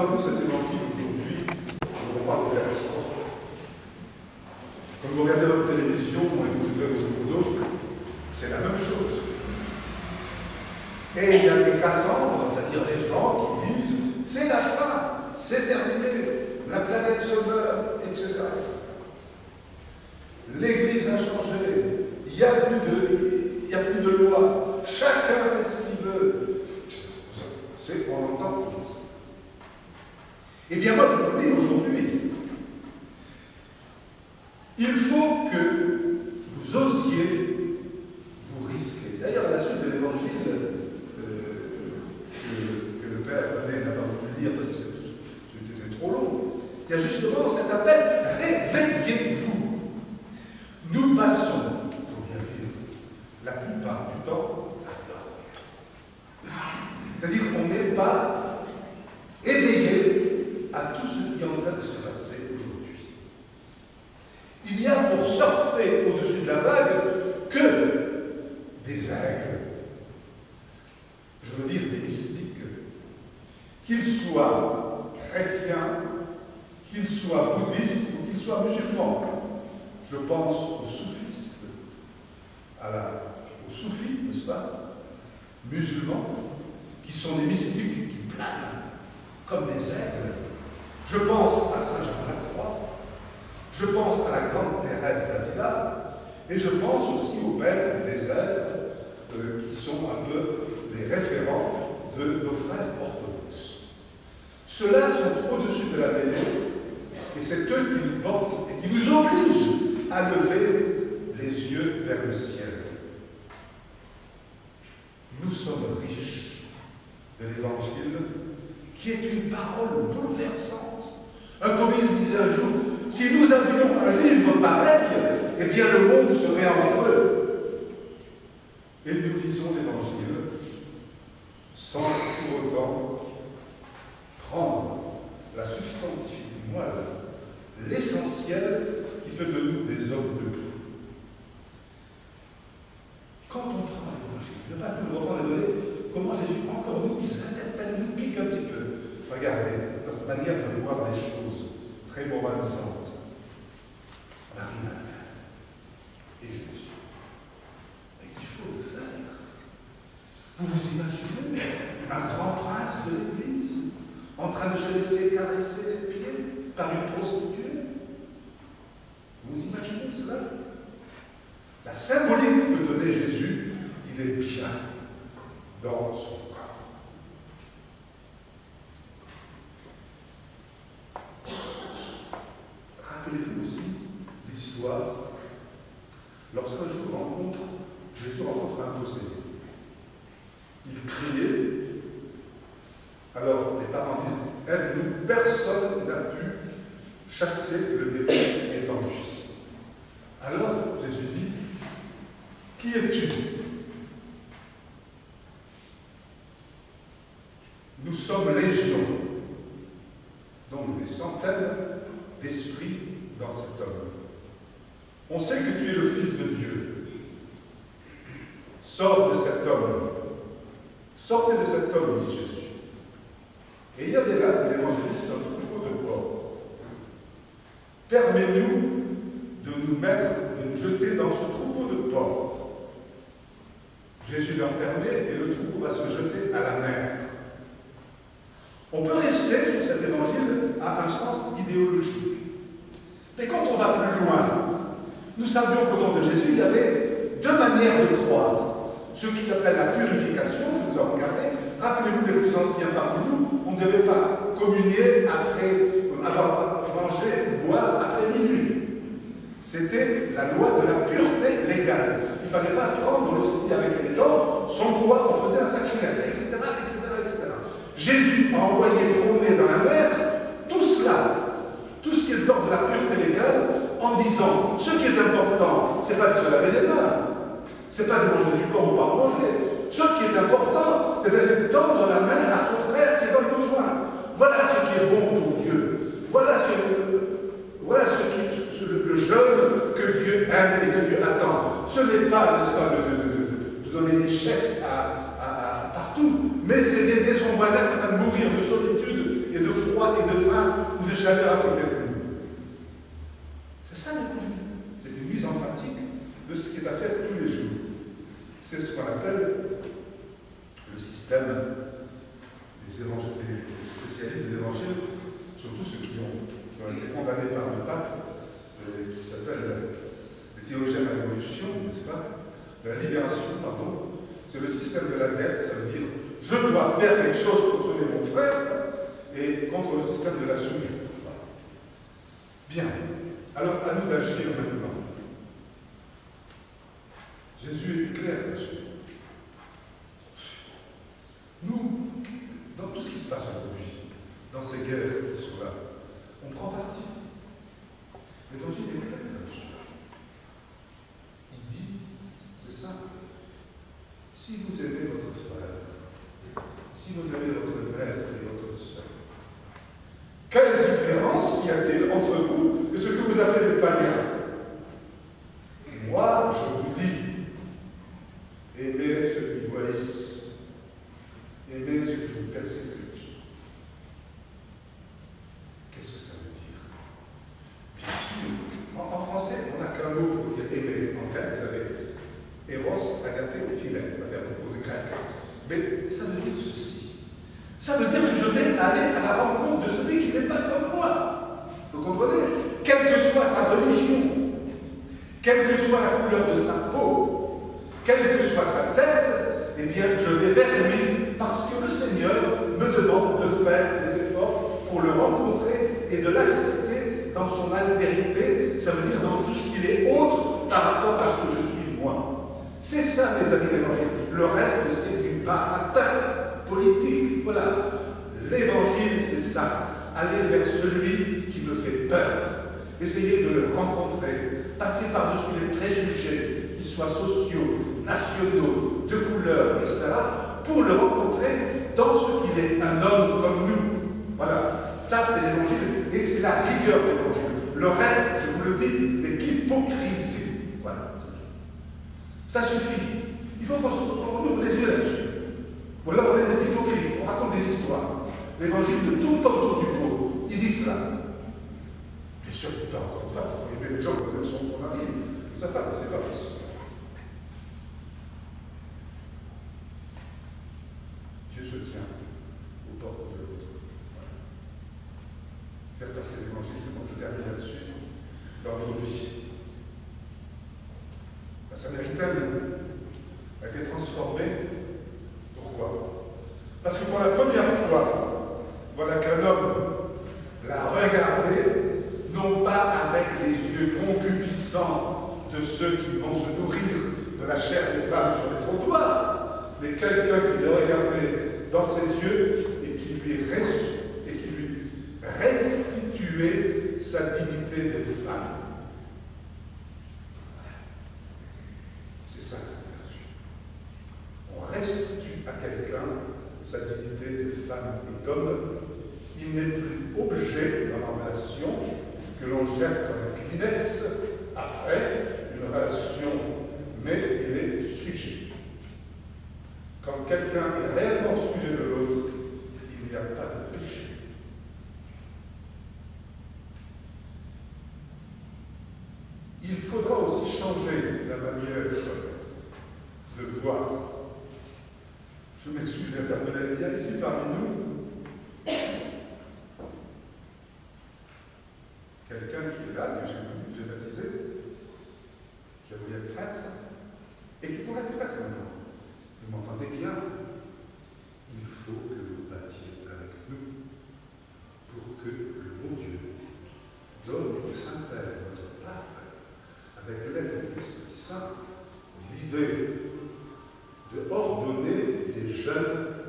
entendu cet évangile aujourd'hui, on parle de la restauration. Comme vous regardez votre télévision ou écoutez vos d'autres, c'est la même chose. Et il y a des Cassandres, c'est-à-dire des gens qui disent c'est la fin, c'est terminé, la planète se meurt, etc. L'Église a changé, il n'y a plus de loi, chacun fait ce qu'il veut. On entend toujours ça. Eh bien, moi, je vous dis aujourd'hui, il faut que vous osiez vous risquer. D'ailleurs, à la suite de l'évangile que le Père René n'a pas voulu lire parce que c'était trop long, il y a justement cet appel, réveillez-vous. Nous passons, il faut bien dire, la plupart du temps à dormir. C'est-à-dire qu'on n'est pas éveillé à tout ce qui est en train de se passer aujourd'hui. Il n'y a pour surfer au-dessus de la vague que des aigles, je veux dire des mystiques, qu'ils soient chrétiens, qu'ils soient bouddhistes ou qu'ils soient musulmans. Je pense aux soufistes, aux soufis, n'est-ce pas, musulmans, qui sont des mystiques qui planent comme des aigles. Je pense à Saint Jean de la Croix, je pense à la grande Thérèse d'Avila, et je pense aussi aux pères du désert, qui sont un peu les référents de nos frères orthodoxes. Ceux-là sont au-dessus de la mêlée, et c'est eux qui nous portent et qui nous obligent à lever les yeux vers le ciel. Nous sommes riches de l'Évangile, qui est une parole bouleversante. Un communiste disait un jour, si nous avions un livre pareil, eh bien le monde serait en feu. Et nous lisons l'Évangile sans pour autant prendre la substantifique moelle, l'essentiel qui fait de nous des hommes de Dieu. Quand on prend l'Évangile, je ne vais pas tout reprendre et donner comment Jésus, encore nous, qui s'interpelle, nous pique un petit peu. Regardez, notre manière de voir les choses, très moralisante. Marie la Mère et Jésus. Et il faut le faire. Vous vous imaginez un grand prince de l'Église en train de se laisser caresser les pieds par une prostituée? Vous imaginez cela? La symbolique que donnait Jésus, il est bien dans son corps. Rappelez-vous aussi l'histoire lorsqu'un jour Jésus rencontre un possédé. Il criait, alors les parents disent, aide-nous, personne n'a pu chasser le démon étendu. Alors Jésus dit, qui es-tu? Nous sommes légions, donc des centaines d'esprits dans cet homme. On sait que tu es le Fils de Dieu. Sors de cet homme. Sortez de cet homme, dit Jésus. Et il y avait là, de l'évangéliste, un troupeau de porcs. Permets-nous de nous jeter dans ce troupeau de porcs. Jésus leur permet et le troupeau va se jeter à la mer. On peut rester sur cet évangile à un sens idéologique. Mais quand on va plus loin, nous savions qu'au temps de Jésus, il y avait deux manières de croire. Ce qui s'appelle la purification, que nous avons regardé. Rappelez-vous, les plus anciens parmi nous, on ne devait pas communier avoir mangé, boire après minuit. C'était la loi de la pureté légale. Il ne fallait pas prendre l'hostie avec les dents, sans quoi on faisait un sacrilège, etc., etc., etc. Jésus a envoyé promener dans la mer tout cela, tout ce qui est de l'ordre de la pureté légale, en disant, ce qui est important, ce n'est pas de se laver les mains, c'est pas de manger du pain ou pas en manger. Ce qui est important, c'est de tendre la main à son frère qui est dans le besoin. Voilà ce qui est bon pour Dieu. Voilà le jeûne que Dieu aime et que Dieu attend. Ce n'est pas, n'est-ce pas, de donner des chèques partout, mais c'est d'aider son voisin qui est en train de mourir de solitude et de froid froid et de faim ou de chaleur à côté de nous. C'est ça l'évangile. C'est une mise en pratique de ce qui est à faire tous les jours. C'est ce qu'on appelle le système des spécialistes de l'évangile, surtout ceux qui ont été condamnés par le pape, qui s'appelle les théologiens de la révolution, n'est-ce pas? De la libération, pardon. C'est le système de la dette, ça veut dire je dois faire quelque chose pour sauver mon frère, et contre le système de la souillure. Bien. Alors, à nous d'agir maintenant. Jésus est clair là-dessus. Nous, dans tout ce qui se passe aujourd'hui, dans ces guerres qui sont là, on prend parti. L'évangile est clair là-dessus. Il dit, c'est simple, si vous aimez votre frère, si vous aimez votre mère et votre soeur, quelle différence y a-t-il entre vous et ce que vous appelez les païens? Moi, je vous dis, aimez ceux qui vous haïssent, aimez ceux qui vous persécutent. Qu'est-ce que ça veut dire? Bien sûr, en français, on n'a qu'un mot pour dire aimer. En grec, vous avez Eros, Agapé et Philène, on va faire beaucoup de grec. Mais ça veut dire ceci. Ça veut dire que je vais aller à la rencontre de celui qui n'est pas comme moi. Vous comprenez? Quelle que soit sa religion, quelle que soit la couleur de sa peau, quelle que soit sa tête, eh bien, je vais vers lui parce que le Seigneur me demande de faire des efforts pour le rencontrer et de l'accepter dans son altérité, ça veut dire dans tout ce qu'il est autre par rapport à ce que je suis moi. C'est ça, mes amis, l'évangile. Le reste, c'est du baratin politique. Voilà. L'évangile, c'est ça. Aller vers celui qui me fait peur. Essayer de le rencontrer. Passer par-dessus les préjugés, qu'ils soient sociaux, nationaux, de couleur, etc., pour le rencontrer dans ce qu'il est, un homme comme nous. Voilà. Ça, c'est l'évangile. Et c'est la rigueur de l'évangile. Le reste, je vous le dis, n'est qu'hypocrisie. Voilà. Ça suffit. Il faut qu'on ouvre les yeux là-dessus. Ou alors on est des hypocrites, on raconte des histoires. L'évangile de tout le temps autour du pot, il dit cela. Bien sûr, il ne dit pas encore une femme, il faut aimer les gens comme son mari et sa femme, c'est pas possible. Dieu se tient aux portes de l'autre. Voilà. Faire passer l'évangile, c'est bon, je termine là-dessus, dans notre vie. La Samaritaine a été transformée. Pourquoi? Parce que pour la première fois, voilà qu'un homme l'a regardé, non pas avec les yeux concupiscents de ceux qui vont se nourrir de la chair des femmes sur les trottoirs, mais quelqu'un qui l'a regardé dans ses yeux et qui lui restituait sa dignité de femme. C'est ça. On restitue à quelqu'un sa dignité de femme et d'homme. Il n'est plus objet dans la relation que l'on jette comme un Kleenex après une relation, mais il est sujet. Quand quelqu'un est réellement sujet de l'autre, il n'y a pas de péché. Il faudra aussi changer la manière de voir. Je m'excuse d'interpeller. Il y a ici parmi nous quelqu'un qui est là, que j'ai connu, que j'ai baptisé, qui a voulu être prêtre, et qui pourrait être prêtre maintenant. Vous m'entendez bien? Il faut que vous battiez avec nous pour que le bon Dieu donne au Saint-Père, notre Père, avec l'aide de l'Esprit Saint, l'idée de ordonner des jeunes